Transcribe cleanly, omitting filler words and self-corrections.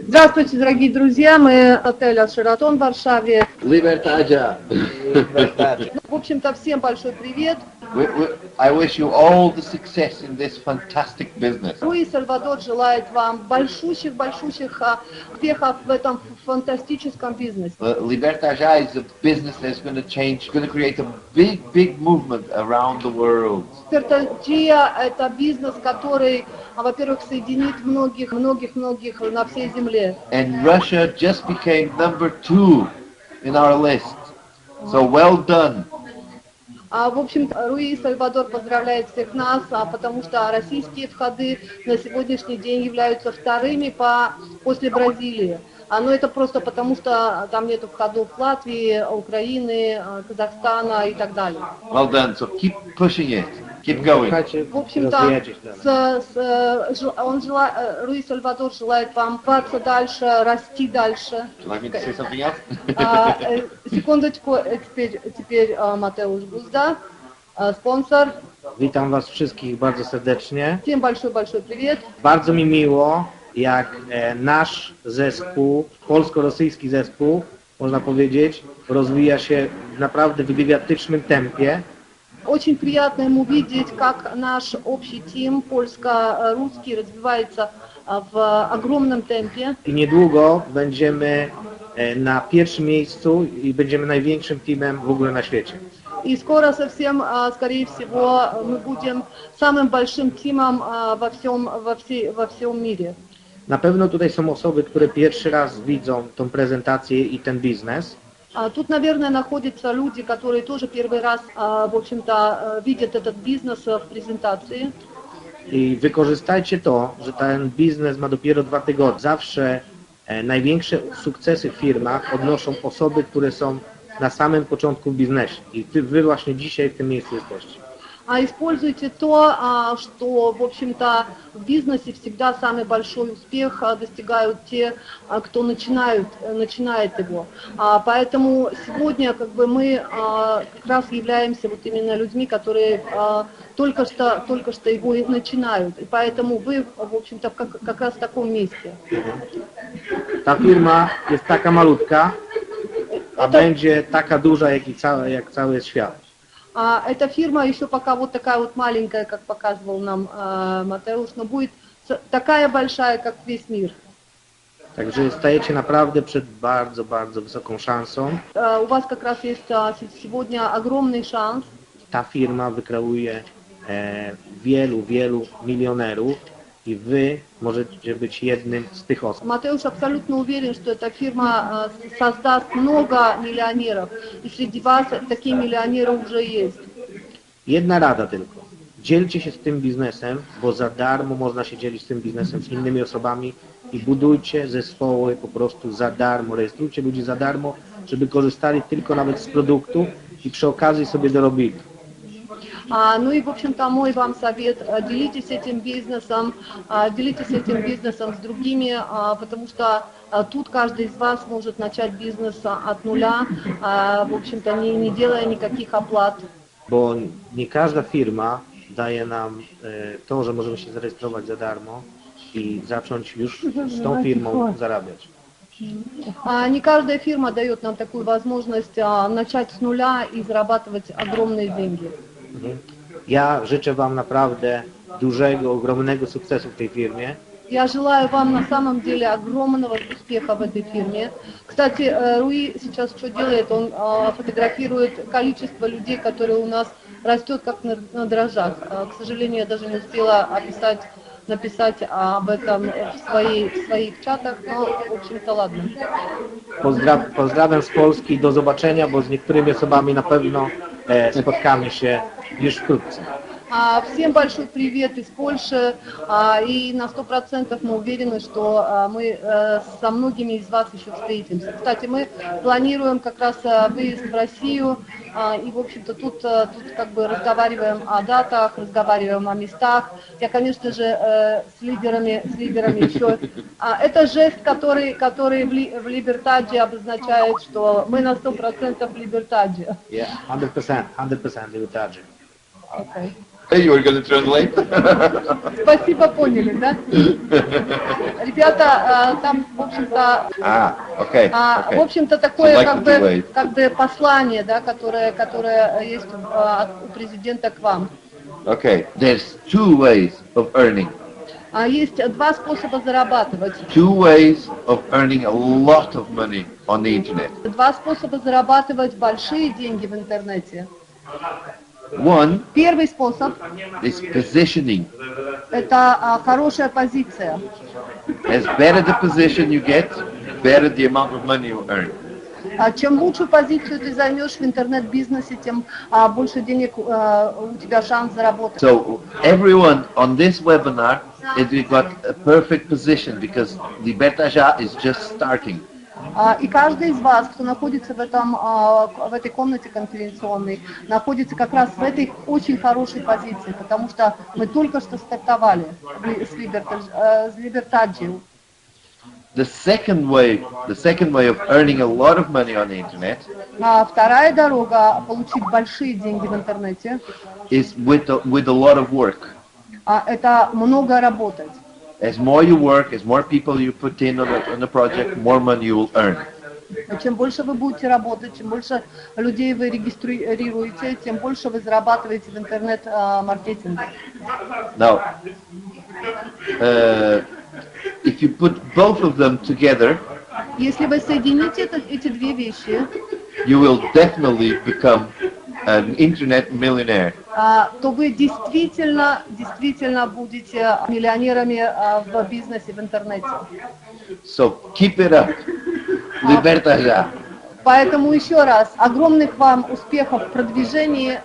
Здравствуйте, дорогие друзья, мы отель Шератон в Варшаве. Libertaja. В общем-то, всем большой привет. I wish you all the success in this fantastic business. Руи Сальвадор желает вам большущих успехов в этом фантастическом бизнесе. Libertaja is a business that's going to change, going to create a big movement around the world. Libertaja – это бизнес, который, во-первых, соединит многих на всей земле. And Russia just became #2 in our list. So well done. В общем, Руи Сальвадор поздравляет всех нас, потому что российские входы на сегодняшний день являются вторыми после Бразилии. Но это просто потому, что там нету входов Латвии, Украины, Казахстана и так далее. Well done. So keep pushing it. Keep going. В общем-то, Руи Сальвадор желает вам двигаться дальше, расти дальше. Like me to say something else? Sekundeczku, теперь Mateusz Guzda, sponsor. Witam Was wszystkich bardzo serdecznie. Всем большой привет. Bardzo mi miło, jak nasz zespół, polsko-rosyjski zespół, można powiedzieć, rozwija się w naprawdę gigantycznym tempie. Очень приятно ему видеть, как наш общий тим польско-русский развивается в огромном темпе. I niedługo będziemy na pierwszym miejscu i będziemy największym teamem w ogóle na świecie. И скоро совсем, скорее всего, мы будем самым большим тимом во всем мире. Na pewno tutaj są osoby, które pierwszy raz widzą tą prezentację i ten biznes. Тут, наверное, находятся люди, которые тоже первый раз, в общем-то, видят этот бизнес в презентации. I wykorzystajcie to, że ten biznes ma dopiero 2 tygodnie. Zawsze największe sukcesy w firmach odnoszą osoby, które są na samym początku w biznesie. I wy właśnie dzisiaj w tym miejscu jesteście. Используйте то, что, в общем-то, в бизнесе всегда самый большой успех достигают те, кто начинает его. Поэтому сегодня мы как раз являемся вот именно людьми, которые только что его начинают. И поэтому вы, в общем-то, как раз в таком месте. Ta firma jest taka malutka, a będzie taka duża jak cały świat. Эта фирма еще пока вот такая вот маленькая, как показывал нам Матеуsz, но будет такая большая, как весь мир. Także stajecie naprawdę przed bardzo wysoką szansą. У вас как раз есть сегодня огромный шанс. Ta firma wykreuje wielu milionerów i wy możecie być jednym z tych osób. Матеуsz абсолютно уверен, что эта фирма создаст много миллионеров. И среди вас такие миллионеры уже есть. Jedna rada tylko. Dzielcie się z tym biznesem, bo za darmo można się dzielić z tym biznesem z innymi osobami i budujcie zespoły po prostu za darmo. Rejestrujcie ludzi za darmo, żeby korzystali tylko nawet z produktu i przy okazji sobie dorobili. Ну и, в общем-то, мой вам совет, делитесь этим бизнесом с другими, потому что тут каждый из вас может начать бизнес от нуля, в общем-то, не делая никаких оплат. Bo nie każda firma daje nam to, że możemy się zarejestrować za darmo i zacząć już z tą firmą zarabiać. Не каждая фирма дает нам такую возможность начать с нуля и зарабатывать огромные деньги. Ja życzę Wam naprawdę ogromnego sukcesu w tej firmie. Я желаю вам на самом деле огромного успеха в этой фирме. Кстати, Руи сейчас что делает? Он фотографирует количество людей, которые у нас растет как на дрожжах. К сожалению, я даже не успела написать об этом в своих чатах, но, в общем-то, ладно. Pozdrawiam z Polski, do zobaczenia, bo z niektórymi osobami na pewno spotkamy się już wkrótce. Всем большой привет из Польши, и на 100% мы уверены, что мы со многими из вас еще встретимся. Кстати, мы планируем как раз выезд в Россию, и, в общем-то, тут как бы разговариваем о датах, разговариваем о местах. Я, конечно же, с лидерами еще. Это жест, который в Либертаджи обозначает, что мы на 100% в Либертаджи. Yeah, 100% Либертаджи. Okay. You were going to translate? Спасибо, поняли, да? Ребята, там, в общем-то, Okay. в Okay. общем-то, такое So like the two ways. как бы послание, да, которое есть у президента к вам. Okay. There's two ways of earning. Есть два способа зарабатывать. Two ways of earning a lot of money on the internet. Два способа зарабатывать большие деньги в интернете. One Первый способ is positioning. – это хорошая позиция. As better the position you get, better the amount of money you earn. Чем лучшую позицию ты займешь в интернет-бизнесе, тем больше денег у тебя шанс заработать. So everyone on this webinar is got a perfect position because the Bertaja is just starting. И каждый из вас, кто находится в этой комнате конференционной, находится как раз в этой очень хорошей позиции, потому что мы только что стартовали с Libertaggio. The second way of earning a lot of money on the internet Вторая дорога получить большие деньги в интернете is with a lot of work. Это много работать. As more you work, as more people you put in on the project, more money you will earn. Чем больше вы будете работать, чем больше людей вы регистрируете, тем больше вы зарабатываете в интернет-маркетинге. Now, if you put both of them together, Если вы соедините эти две вещи, you will definitely become an internet millionaire. то вы действительно будете миллионерами в бизнесе, в интернете. So keep it up. Libertaja. Поэтому еще раз, огромных вам успехов в продвижении